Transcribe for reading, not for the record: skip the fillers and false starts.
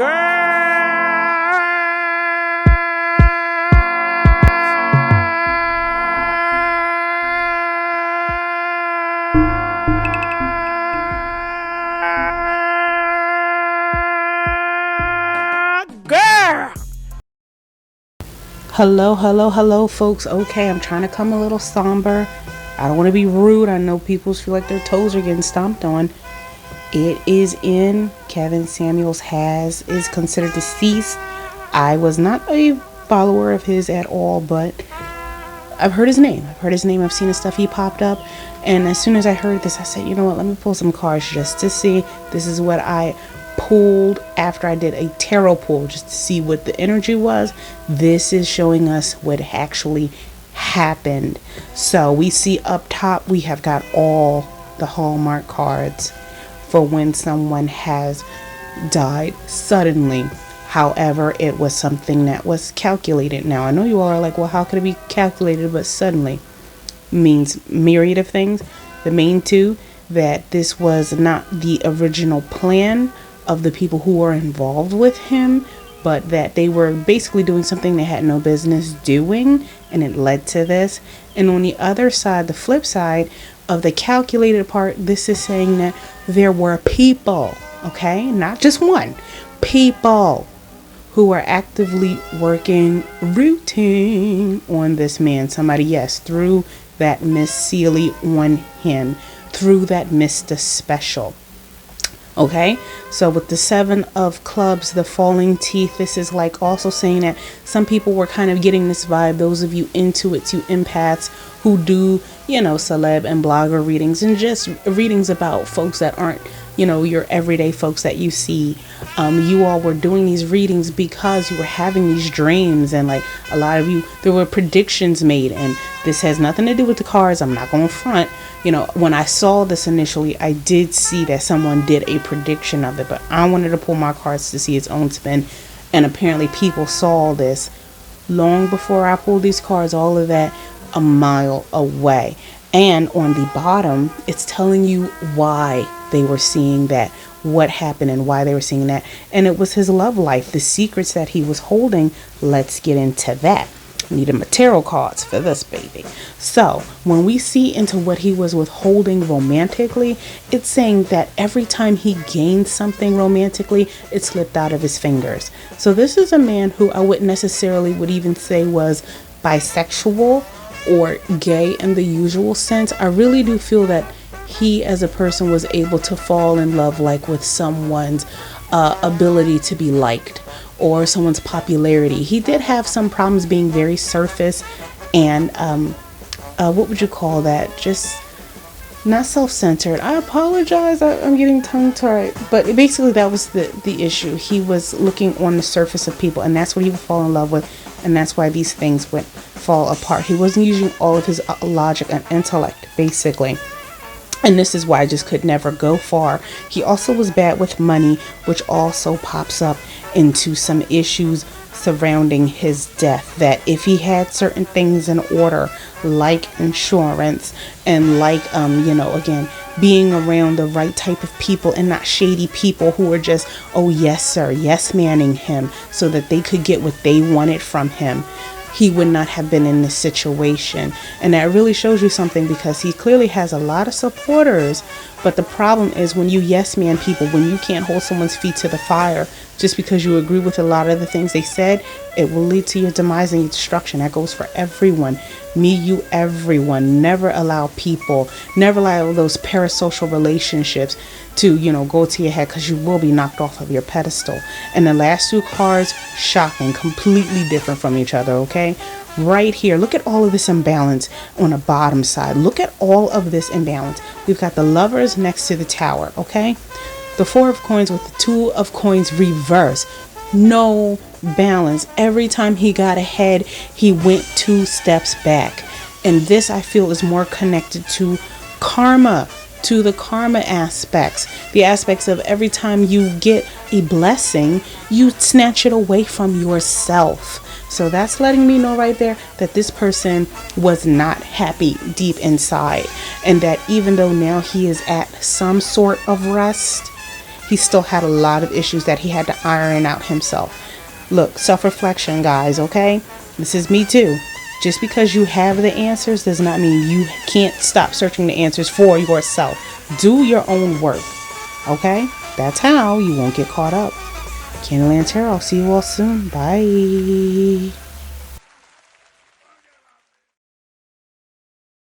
Hello, folks. Okay, I'm trying to come a little somber. I don't want to be rude. I know people feel like their toes are getting stomped on. It is in. Kevin Samuels is considered deceased. I was not a follower of his at all, but I've heard his name. I've seen the stuff he popped up. And as soon as I heard this, I said, you know what? Let me pull some cards just to see. This is what I pulled after I did a tarot pull, just to see what the energy was. This is showing us what actually happened. So we see up top, we have got all the Hallmark cards for when someone has died suddenly. However, it was something that was calculated. Now, I know you all are like, well, how could it be calculated but suddenly? Means myriad of things. The main two, that this was not the original plan of the people who were involved with him, but that they were basically doing something they had no business doing, and it led to this. And on the other side, the flip side of the calculated part, this is saying that there were people, okay, not just one, people who were actively working, rooting on this man. Somebody, yes, threw that Miss Seeley on him, through that Mr. Special. Okay, so with the 7 of clubs, the falling teeth, this is like also saying that some people were kind of getting this vibe. Those of you intuits, you empaths who do, celeb and blogger readings, and just readings about folks that aren't, your everyday folks that you see. You all were doing these readings because you were having these dreams, and like a lot of you, there were predictions made, and this has nothing to do with the cards. I'm not going to front. When I saw this initially, I did see that someone did a prediction of it, but I wanted to pull my cards to see its own spin. And apparently people saw this long before I pulled these cards, all of that a mile away. And on the bottom, it's telling you why they were seeing that, what happened and why they were seeing that. And it was his love life, the secrets that he was holding. Let's get into that. Needed my tarot cards for this baby. So when we see into what he was withholding romantically, it's saying that every time he gained something romantically, it slipped out of his fingers. So this is a man who I wouldn't necessarily would even say was bisexual or gay in the usual sense. I really do feel that he as a person was able to fall in love like with someone's ability to be liked, or someone's popularity. He did have some problems being very surface and what would you call that? Just not self-centered. I apologize. I'm getting tongue-tied. But basically that was the issue. He was looking on the surface of people, and that's what he would fall in love with, and that's why these things would fall apart. He wasn't using all of his logic and intellect, basically. And this is why I just could never go far. He also was bad with money, which also pops up into some issues surrounding his death. That if he had certain things in order, like insurance and like, again, being around the right type of people and not shady people who were just, oh, yes, sir, yes, manning him so that they could get what they wanted from him, he would not have been in this situation. And that really shows you something, because he clearly has a lot of supporters. But the problem is when you yes man people, when you can't hold someone's feet to the fire just because you agree with a lot of the things they said, it will lead to your demise and your destruction. That goes for everyone. Me, you, everyone. Never allow those parasocial relationships to, go to your head, because you will be knocked off of your pedestal. And the last 2 cards, shocking, completely different from each other, okay? Right here, look at all of this imbalance on the bottom side. Look at all of this imbalance. We've got the Lovers next to the Tower, okay? The 4 of Coins with the 2 of Coins reverse. No balance. Every time he got ahead, he went 2 steps back. And this, I feel, is more connected to karma, to the karma aspects, the aspects of every time you get a blessing, you snatch it away from yourself. So that's letting me know right there that this person was not happy deep inside, and that even though now he is at some sort of rest, he still had a lot of issues that he had to iron out himself. Look, self-reflection, guys, okay? This is me too. Just because you have the answers does not mean you can't stop searching the answers for yourself. Do your own work, okay? That's how you won't get caught up. Candyland Tarot. I'll see you all soon. Bye.